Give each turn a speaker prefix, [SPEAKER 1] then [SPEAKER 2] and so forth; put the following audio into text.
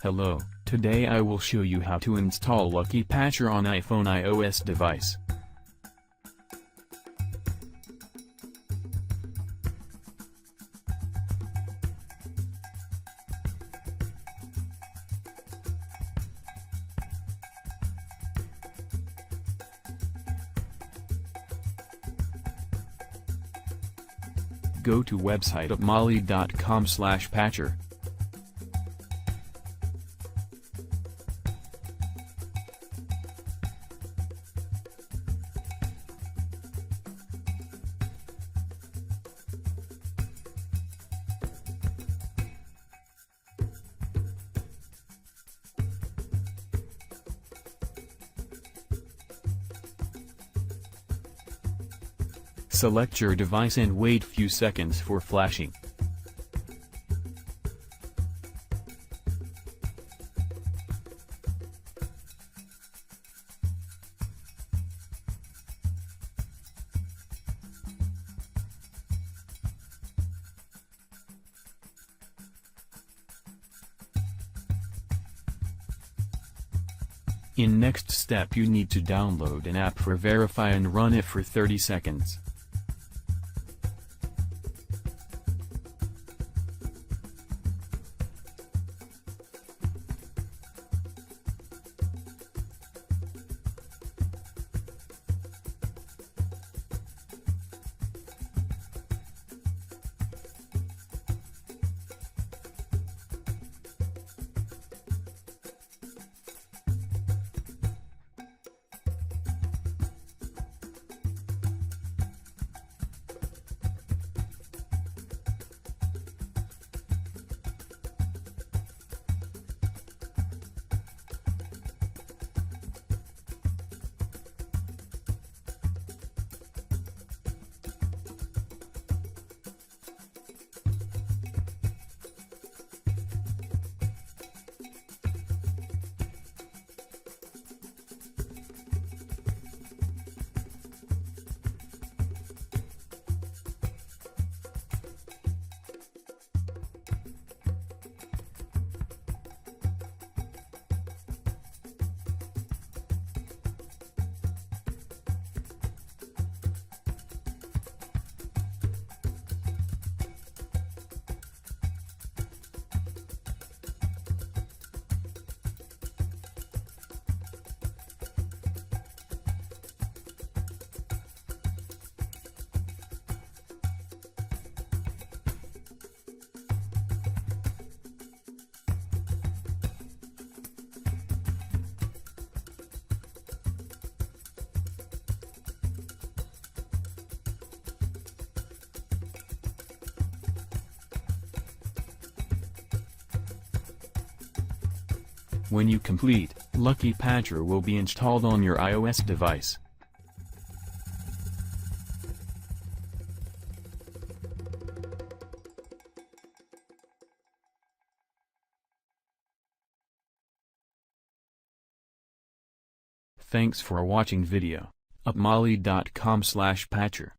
[SPEAKER 1] Hello, today I will show you how to install Lucky Patcher on iPhone iOS device. Go to website upmali.com/patcher. Select your device and wait few seconds for flashing. In next step you need to download an app for verify and run it for 30 seconds. When you complete, Lucky Patcher will be installed on your iOS device. Thanks for watching video. upmali.com/patcher